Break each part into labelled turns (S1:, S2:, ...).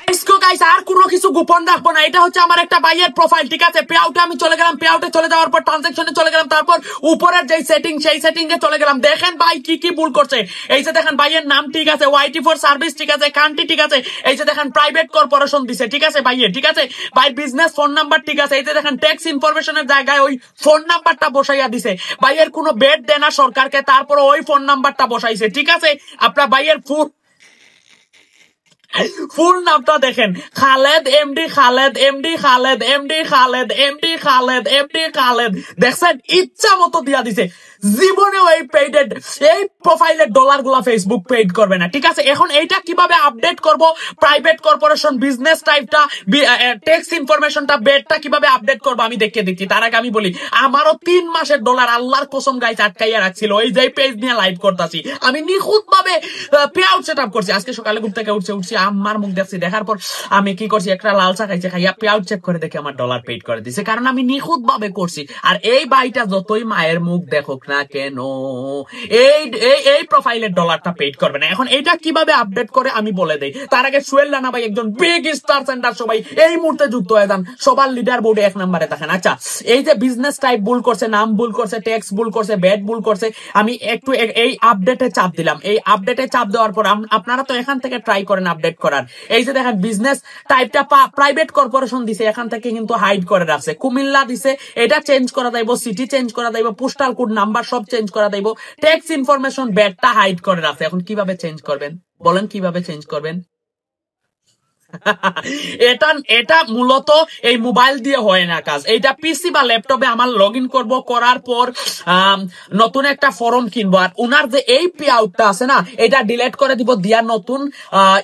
S1: আর কোনো কিছু গোপন রাখবো না, এটা হচ্ছে আমার একটা ভাইয়ের প্রোফাইল, ঠিক আছে? পে আউটে আমি চলে গেলাম, পে আউটে চলে যাওয়ার পর ট্রানজাকশনে চলে গেলাম, তারপর উপরের যে সেটিং সেই সেটিং এ চলে গেলাম। দেখেন ভাই কি কি ভুল করছে। এই যে দেখেন ভাইয়ের নাম ঠিক আছে, ওয়াইটি ফর সার্ভিস ঠিক আছে, কান্ট্রি ঠিক আছে, এই যে দেখেন প্রাইভেট কর্পোরেশন দিছে, ঠিক আছে ভাইয়ের, ঠিক আছে ভাই, বিজনেস ফোন নাম্বার ঠিক আছে, এই যে দেখেন ট্যাক্স ইনফরমেশনের জায়গায় ওই ফোন নাম্বারটা বসাইয়া দিছে। ভাইয়ের কোনো বেড দেয় না সরকারকে, তারপর ওই ফোন নাম্বারটা বসাইছে, ঠিক আছে? আপনার ভাইয়ের ফুল নামটা দেখেন, Khaled MD, Khaled MD, Khaled MD, Khaled MD, Khaled MD, Khaled. দেখছেন, ইচ্ছা মতো দিয়া দিছে। জীবনেও এই পেইডেড এই প্রোফাইলের ডলার গুলা ফেসবুক পেইড করবে না, ঠিক আছে? এখন এইটা কিভাবে আপডেট করব? প্রাইভেট কর্পোরেশন বিজনেস টাইপটা, ট্যাক্স ইনফরমেশনটা, বেডটা কিভাবে আপডেট করবো আমি দেখে দিচ্ছি। তার আগে আমি বলি, আমারও 3 মাসের ডলার আল্লাহর কসম গাইস আটকাইয়া রাখছিল। ওই যে পেজ নিয়ে লাইভ করতেছি আমি, নিখুঁত ভাবে পে আউট সেট আপ করছি। আজকে সকালে ঘুম থেকে উঠছি, আমার মুখ দেখছি, দেখার পর আমি কি করছি, একটা লাল চা খাইছে, খাইয়া পে আউট চেক করে দেখি আমার ডলার পেইড করে দিছে, কারণ আমি নিখুঁত ভাবে করছি। আর এই বাইটা যতই মায়ের মুখ দেখুক না কেন, এই এই প্রোফাইলের ডলারটা পেইড করবে না। এখন এইটা কিভাবে আপডেট করে আমি বলে দেই। তার আগে সোহেল রানা ভাই একজন বিগ স্টার সেন্টার, সবাই এই মুহূর্তে যুক্ত হয়ে যান, সবার লিডার বোর্ডে 1 নম্বরে দেখেন। আচ্ছা, এই যে বিজনেস টাইপ ভুল করছে, নাম ভুল করছে, ট্যাক্স ভুল করছে, ব্যাট ভুল করছে, আমি একটু এই আপডেটে চাপ দিলাম। এই আপডেটে চাপ দেওয়ার পর আপনারা তো এখান থেকে ট্রাই করেন আপডেট করার। এই যে দেখেন বিজনেস টাইপটা প্রাইভেট কর্পোরেশন দিছে, এখান থেকে কিন্তু হাইড করে রাখছে, কুমিল্লা দিছে, এটা চেঞ্জ করা যাইব, সিটি চেঞ্জ করা যাইব, পোস্টাল কোড নাম্বার সব চেঞ্জ করা যাইব, ট্যাক্স ইনফরমেশন ব্যাটটা হাইড করে রাখছে। এখন কিভাবে চেঞ্জ করবেন বলেন, কিভাবে চেঞ্জ করবেন? এটা মূলত এই মোবাইল দিয়ে হয় না কাজ, এইটা পিসি বা ল্যাপটপে আমার লগ ইন করবো, করার পর নতুন একটা ফর্ম কিনবো, আর উনার যে এই পে আউটটা আছে না, এটা ডিলেট করে দিব, দিয়া নতুন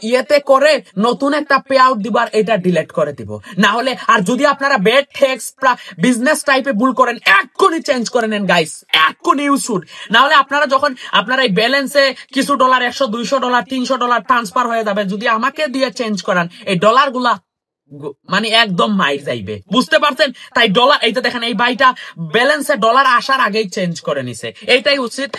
S1: ইয়েতে করে নতুন একটা পে আউট দিব, আর এটা ডিলেট করে দিব। না হলে, আর যদি আপনারা বেড ট্যাক্স বিজনেস টাইপে ভুল করেন, এক্ষুনি চেঞ্জ করে নেন গাইস, এক্ষুনি ইউজ শুড। না হলে আপনারা যখন আপনারা এই ব্যালেন্সে কিছু ডলার, 100 200 ডলার 300 ডলার ট্রান্সফার হয়ে যাবে, যদি আমাকে দিয়ে চেঞ্জ করান, এই ডলার গুলা মানে একদম মাইর যাইবে, বুঝতে পারছেন? তাই ডলার, এই যে দেখেন এই বাইটা ব্যালেন্সে ডলার আসার আগেই চেঞ্জ করে নিছে, এইটাই উচিত।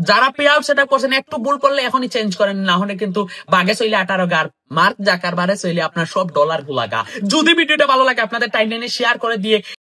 S1: যারা পে আউট সেটা করছেন, একটু ভুল করলে এখনই চেঞ্জ করেন, না হলে কিন্তু বাগে চইলে 18 গার, মার্ক জাকারবারে চইলে আপনার সব ডলার গুলা গা। যদি ভিডিওটা ভালো লাগে আপনাদের টাইমলাইনে শেয়ার করে দিয়ে